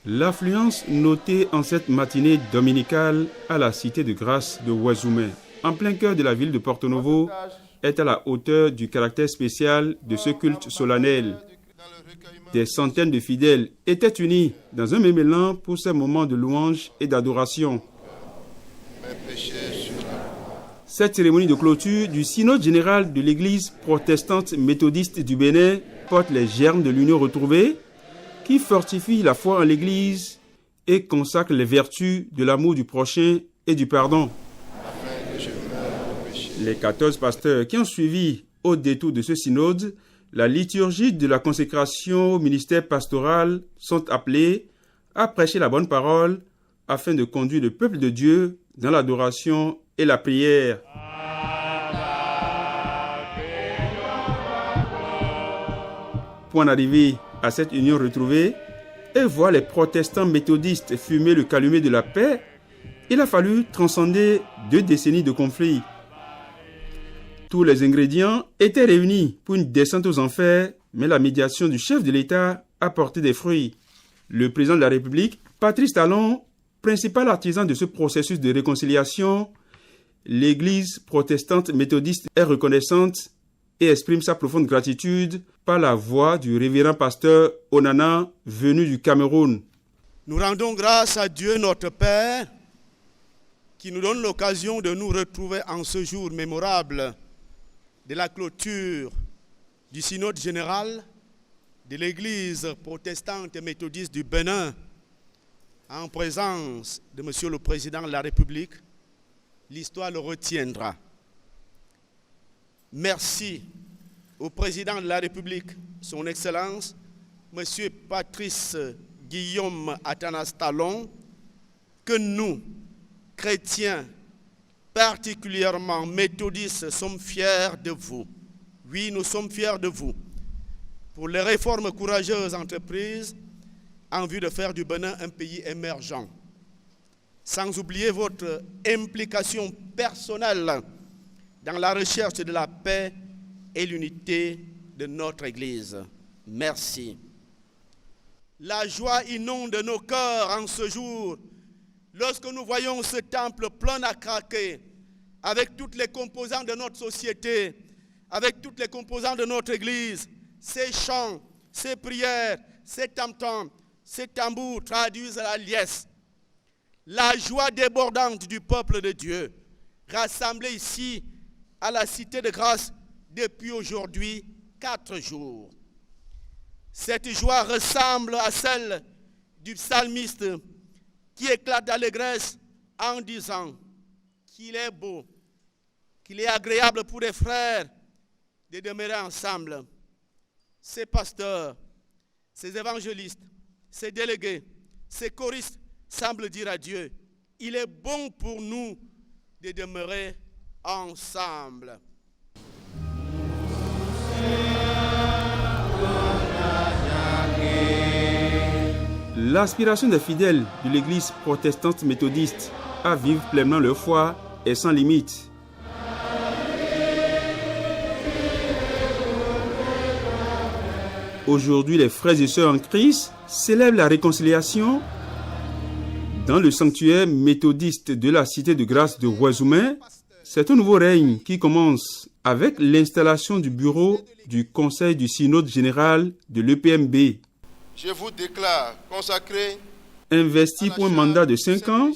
L'affluence notée en cette matinée dominicale à la cité de grâce de Ouazoumen, en plein cœur de la ville de Porto Novo, est à la hauteur du caractère spécial de ce culte solennel. Des centaines de fidèles étaient unis dans un même élan pour ces moments de louange et d'adoration. Cette cérémonie de clôture du synode général de l'Église protestante méthodiste du Bénin porte les germes de l'union retrouvée qui fortifie la foi en l'Église et consacre les vertus de l'amour du prochain et du pardon. Les 14 pasteurs qui ont suivi au détour de ce synode la liturgie de la consécration au ministère pastoral sont appelés à prêcher la bonne parole afin de conduire le peuple de Dieu dans l'adoration et la prière. Point d'arrivée à cette union retrouvée et voir les protestants méthodistes fumer le calumet de la paix, il a fallu transcender 2 décennies de conflits. Tous les ingrédients étaient réunis pour une descente aux enfers, mais la médiation du chef de l'État a porté des fruits. Le président de la République, Patrice Talon, principal artisan de ce processus de réconciliation, l'Église protestante méthodiste est reconnaissante et exprime sa profonde gratitude par la voix du révérend pasteur Onana, venu du Cameroun. Nous rendons grâce à Dieu notre Père, qui nous donne l'occasion de nous retrouver en ce jour mémorable de la clôture du synode général de l'Église protestante méthodiste du Bénin, en présence de Monsieur le Président de la République. L'histoire le retiendra. Merci au Président de la République, Son Excellence, Monsieur Patrice Guillaume Athanas Talon, que nous, chrétiens, particulièrement méthodistes, sommes fiers de vous. Oui, nous sommes fiers de vous pour les réformes courageuses entreprises en vue de faire du Bénin un pays émergent. Sans oublier votre implication personnelle dans la recherche de la paix et l'unité de notre Église. Merci. La joie inonde nos cœurs en ce jour, lorsque nous voyons ce temple plein à craquer, avec toutes les composantes de notre société, avec toutes les composantes de notre Église, ces chants, ces prières, ces tam-tams, ces tambours traduisent la liesse. La joie débordante du peuple de Dieu, rassemblé ici à la cité de grâce depuis aujourd'hui 4 jours. Cette joie ressemble à celle du psalmiste qui éclate d'allégresse en disant qu'il est beau, qu'il est agréable pour les frères de demeurer ensemble. Ces pasteurs, ces évangélistes, ces délégués, ces choristes semblent dire à Dieu, il est bon pour nous de demeurer ensemble. L'aspiration des fidèles de l'Église protestante méthodiste à vivre pleinement leur foi est sans limite. Aujourd'hui, les frères et sœurs en Christ célèbrent la réconciliation dans le sanctuaire méthodiste de la cité de grâce de Ouazoumen. C'est un nouveau règne qui commence avec l'installation du bureau du Conseil du Synode général de l'EPMB. Je vous déclare consacré, investi pour un mandat de 5 ans,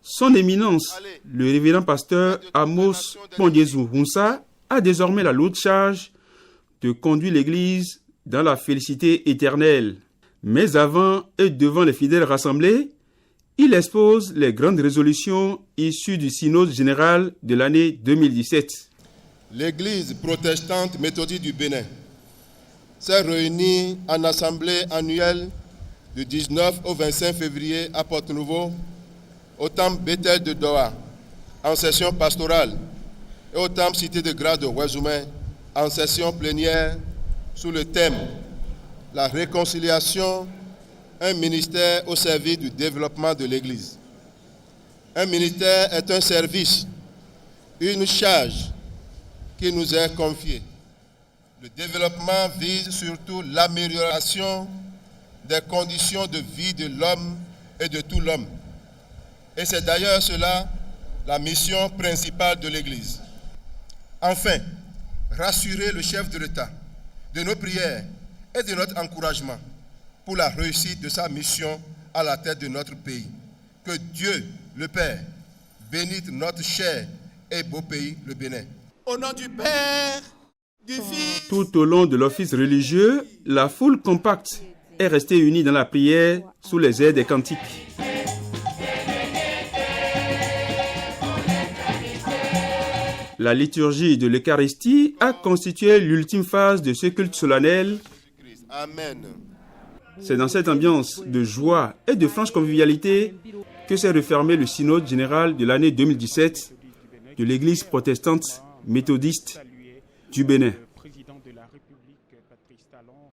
son éminence, le révérend pasteur Amos Pondiezou Hunsa, a désormais la lourde charge de conduire l'Église dans la félicité éternelle. Mais avant et devant les fidèles rassemblés, il expose les grandes résolutions issues du synode général de l'année 2017. L'Église protestante méthodiste du Bénin s'est réunie en assemblée annuelle du 19 au 25 février à Porto Novo, au temple Bethel de Doha, en session pastorale, et au temple Cité de Grâce de Ouazoumen, en session plénière, sous le thème « La réconciliation, un ministère au service du développement de l'Église ». Un ministère est un service, une charge qui nous est confiée. Le développement vise surtout l'amélioration des conditions de vie de l'homme et de tout l'homme. Et c'est d'ailleurs cela la mission principale de l'Église. Enfin, rassurer le chef de l'État de nos prières et de notre encouragement pour la réussite de sa mission à la tête de notre pays. Que Dieu, le Père, bénisse notre cher et beau pays, le Bénin. Au nom du Père, du Fils. Tout au long de l'office religieux, la foule compacte est restée unie dans la prière sous les airs des cantiques. La liturgie de l'Eucharistie a constitué l'ultime phase de ce culte solennel. Amen. C'est dans cette ambiance de joie et de franche convivialité que s'est refermé le synode général de l'année 2017 de l'Église protestante méthodiste du Bénin.